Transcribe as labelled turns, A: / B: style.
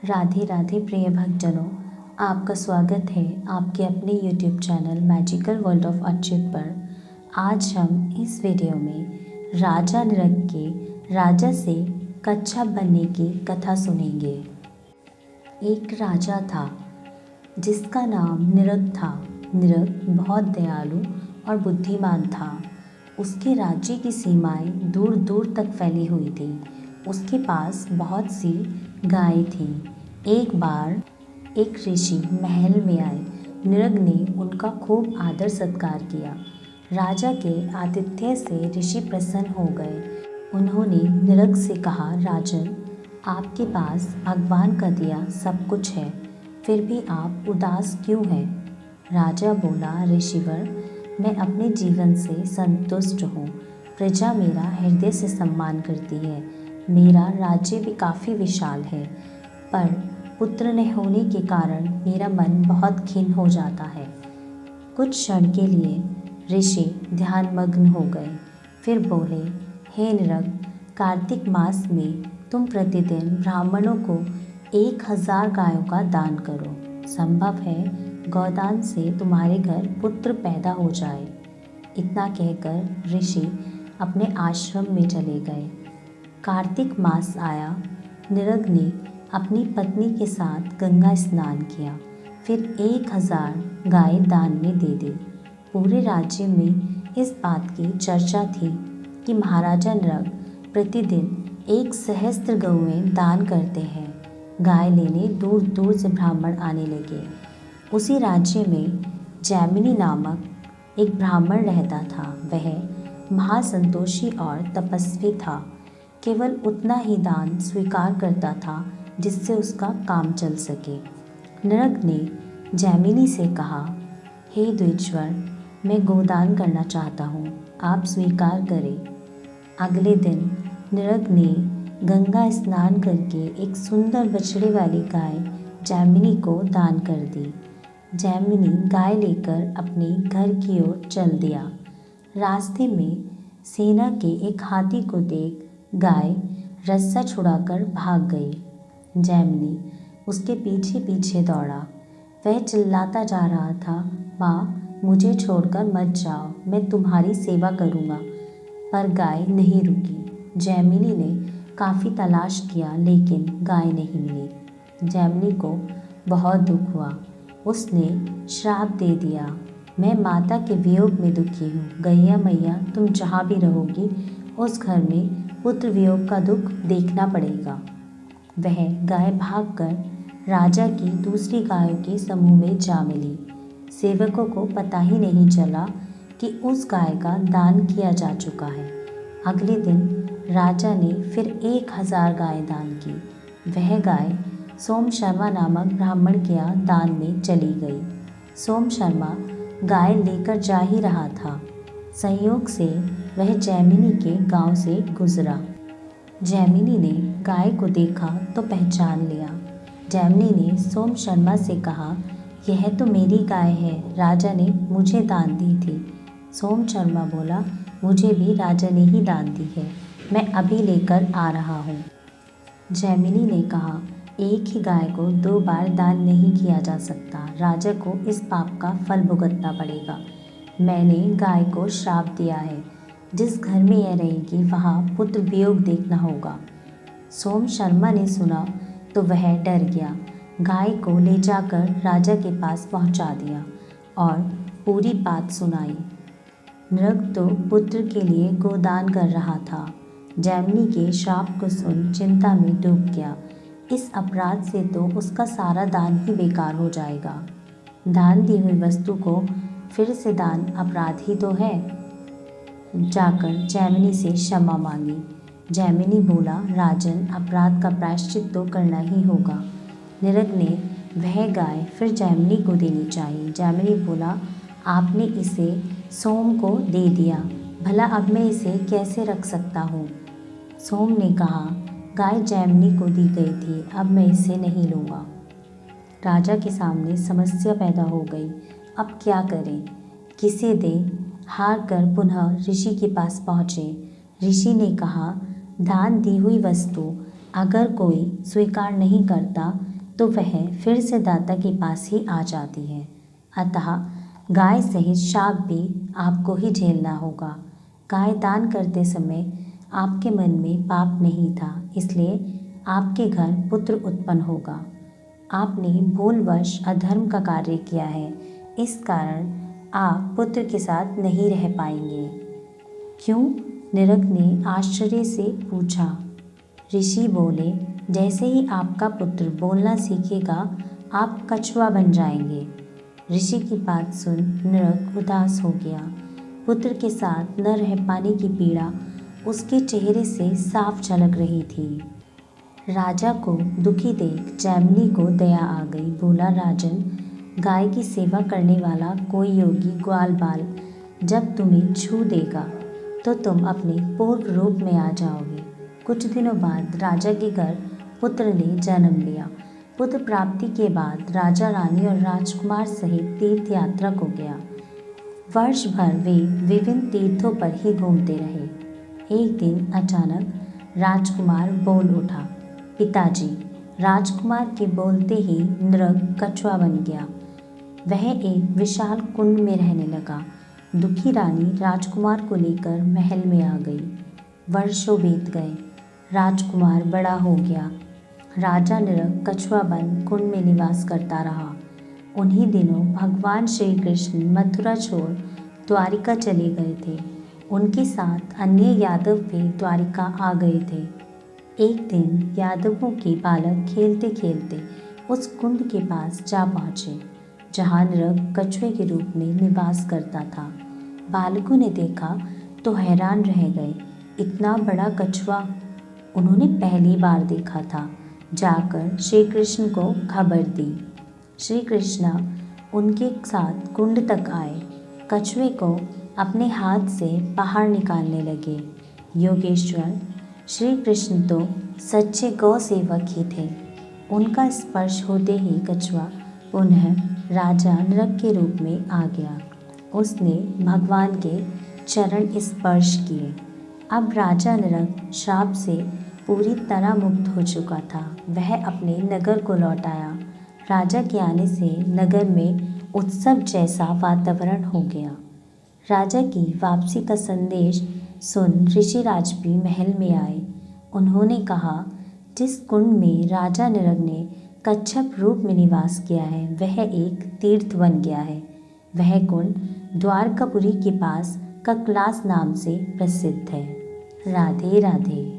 A: राधे राधे प्रिय भक्तजनों, आपका स्वागत है आपके अपने YouTube channel magical world of Achyut पर। आज हम इस वीडियो में राजा निरग के राजा से कच्छप बनने की कथा सुनेंगे। एक राजा था जिसका नाम निरग था। निरग बहुत दयालु और बुद्धिमान था। उसके राज्य की सीमाएं दूर दूर तक फैली हुई थी। उसके पास बहुत सी गायें थीं। एक बार एक ऋषि महल में आए। निरग ने उनका खूब आदर सत्कार किया। राजा के आतिथ्य से ऋषि प्रसन्न हो गए। उन्होंने निरग से कहा, राजन, आपके पास भगवान का दिया सब कुछ है, फिर भी आप उदास क्यों हैं? राजा बोला, ऋषिवर, मैं अपने जीवन से संतुष्ट हूँ। प्रजा मेरा हृदय से सम्मान करती है। मेरा राज्य भी काफ़ी विशाल है, पर पुत्र न होने के कारण मेरा मन बहुत खिन्न हो जाता है। कुछ क्षण के लिए ऋषि ध्यानमग्न हो गए, फिर बोले, हे निरग, कार्तिक मास में तुम प्रतिदिन ब्राह्मणों को 1000 गायों का दान करो। संभव है गौदान से तुम्हारे घर पुत्र पैदा हो जाए। इतना कहकर ऋषि अपने आश्रम में चले गए। कार्तिक मास आया। निरग ने अपनी पत्नी के साथ गंगा स्नान किया, फिर 1000 गाय दान में दे दी। पूरे राज्य में इस बात की चर्चा थी कि महाराजा निरग प्रतिदिन 1000 गौएं दान करते हैं। गाय लेने दूर दूर से ब्राह्मण आने लगे। उसी राज्य में जैमिनी नामक एक ब्राह्मण रहता था। वह महासंतोषी और तपस्वी था। केवल उतना ही दान स्वीकार करता था जिससे उसका काम चल सके। निरग ने जैमिनी से कहा, हे द्विजवर, मैं गोदान करना चाहता हूँ, आप स्वीकार करें। अगले दिन निरग ने गंगा स्नान करके एक सुंदर बछड़े वाली गाय जैमिनी को दान कर दी। जैमिनी गाय लेकर अपने घर की ओर चल दिया। रास्ते में सेना के एक हाथी को देख गाय रस्सा छुड़ाकर भाग गई। जैमिनी उसके पीछे पीछे दौड़ा। वह चिल्लाता जा रहा था, माँ, मुझे छोड़कर मत जाओ, मैं तुम्हारी सेवा करूँगा। पर गाय नहीं रुकी। जैमिनी ने काफ़ी तलाश किया, लेकिन गाय नहीं मिली। जैमिनी को बहुत दुख हुआ। उसने श्राप दे दिया, मैं माता के वियोग में दुखी हूँ। गैया मैया, तुम जहाँ भी रहोगी उस घर में पुत्र वियोग का दुख देखना पड़ेगा। वह गाय भागकर राजा की दूसरी गायों के समूह में जा मिली। सेवकों को पता ही नहीं चला कि उस गाय का दान किया जा चुका है। अगले दिन राजा ने फिर 1000 गाय दान की। वह गाय सोम शर्मा नामक ब्राह्मण के यहाँ दान में चली गई। सोम शर्मा गाय लेकर जा ही रहा था। संयोग से वह जैमिनी के गांव से गुजरा। जैमिनी ने गाय को देखा तो पहचान लिया। जैमिनी ने सोम शर्मा से कहा, यह तो मेरी गाय है, राजा ने मुझे दान दी थी। सोम शर्मा बोला, मुझे भी राजा ने ही दान दी है, मैं अभी लेकर आ रहा हूँ। जैमिनी ने कहा, एक ही गाय को 2 बार दान नहीं किया जा सकता। राजा को इस पाप का फल भुगतना पड़ेगा। मैंने गाय को श्राप दिया है, जिस घर में यह रहेगी वहाँ पुत्र वियोग देखना होगा। सोम शर्मा ने सुना तो वह डर गया। गाय को ले जाकर राजा के पास पहुँचा दिया और पूरी बात सुनाई। निरग तो पुत्र के लिए गोदान कर रहा था। जैमिनी के श्राप को सुन चिंता में डूब गया। इस अपराध से तो उसका सारा दान ही बेकार हो जाएगा। दान दी हुई वस्तु को फिर से दान अपराध ही तो है। जाकर जैमिनी से क्षमा मांगी। जैमिनी बोला, राजन, अपराध का प्रायश्चित तो करना ही होगा। निरग ने वह गाय फिर जैमिनी को देनी चाहिए। जैमिनी बोला, आपने इसे सोम को दे दिया, भला अब मैं इसे कैसे रख सकता हूँ? सोम ने कहा, गाय जैमिनी को दी गई थी, अब मैं इसे नहीं लूँगा। राजा के सामने समस्या पैदा हो गई। अब क्या करें? किसे दें? हार कर पुनः ऋषि के पास पहुँचे। ऋषि ने कहा, दान दी हुई वस्तु अगर कोई स्वीकार नहीं करता तो वह फिर से दाता के पास ही आ जाती है। अतः गाय सहित शाप भी आपको ही झेलना होगा। गाय दान करते समय आपके मन में पाप नहीं था, इसलिए आपके घर पुत्र उत्पन्न होगा। आपने भूलवश अधर्म का कार्य किया है, इस कारण आप पुत्र के साथ नहीं रह पाएंगे। क्यों? नरक ने आश्चर्य से पूछा। ऋषि बोले, जैसे ही आपका पुत्र बोलना सीखेगा आप कछुआ बन जाएंगे। ऋषि की बात सुन नरक उदास हो गया। पुत्र के साथ न रह पाने की पीड़ा उसके चेहरे से साफ झलक रही थी। राजा को दुखी देख जैमिनी को दया आ गई। बोला, राजन, गाय की सेवा करने वाला कोई योगी ग्वाल बाल जब तुम्हें छू देगा तो तुम अपने पूर्व रूप में आ जाओगे। कुछ दिनों बाद राजा के घर पुत्र ने जन्म लिया। पुत्र प्राप्ति के बाद राजा, रानी और राजकुमार सहित तीर्थ यात्रा को गया। वर्ष भर वे विभिन्न तीर्थों पर ही घूमते रहे। एक दिन अचानक राजकुमार बोल उठा। पिताजी। राजकुमार के बोलते ही नृग कछुआ बन गया। वह एक विशाल कुंड में रहने लगा। दुखी रानी राजकुमार को लेकर महल में आ गई। वर्षों बीत गए। राजकुमार बड़ा हो गया। राजा नृग कछुआ बन कुंड में निवास करता रहा। उन्हीं दिनों भगवान श्री कृष्ण मथुरा छोड़ द्वारिका चले गए थे। उनके साथ अन्य यादव भी द्वारिका आ गए थे। एक दिन यादवों के बालक खेलते खेलते उस कुंड के पास जा पहुँचे जहाँ नृग कछुए के रूप में निवास करता था। बालकों ने देखा तो हैरान रह गए। इतना बड़ा कछुआ उन्होंने पहली बार देखा था। जाकर श्री कृष्ण को खबर दी। श्री कृष्ण उनके साथ कुंड तक आए। कछुए को अपने हाथ से बाहर निकालने लगे। योगेश्वर, श्री कृष्ण तो सच्चे गौ सेवक ही थे। उनका स्पर्श होते ही कछुआ पुनः राजा नृग के रूप में आ गया। उसने भगवान के चरण स्पर्श किए। अब राजा नृग श्राप से पूरी तरह मुक्त हो चुका था। वह अपने नगर को लौट आया। राजा के आने से नगर में उत्सव जैसा वातावरण हो गया। राजा की वापसी का संदेश सुन ऋषिराज भी महल में आए। उन्होंने कहा, जिस कुंड में राजा नृग ने कच्छप रूप में निवास किया है वह एक तीर्थ बन गया है। वह कुंड द्वारकापुरी के पास ककलास नाम से प्रसिद्ध है। राधे राधे।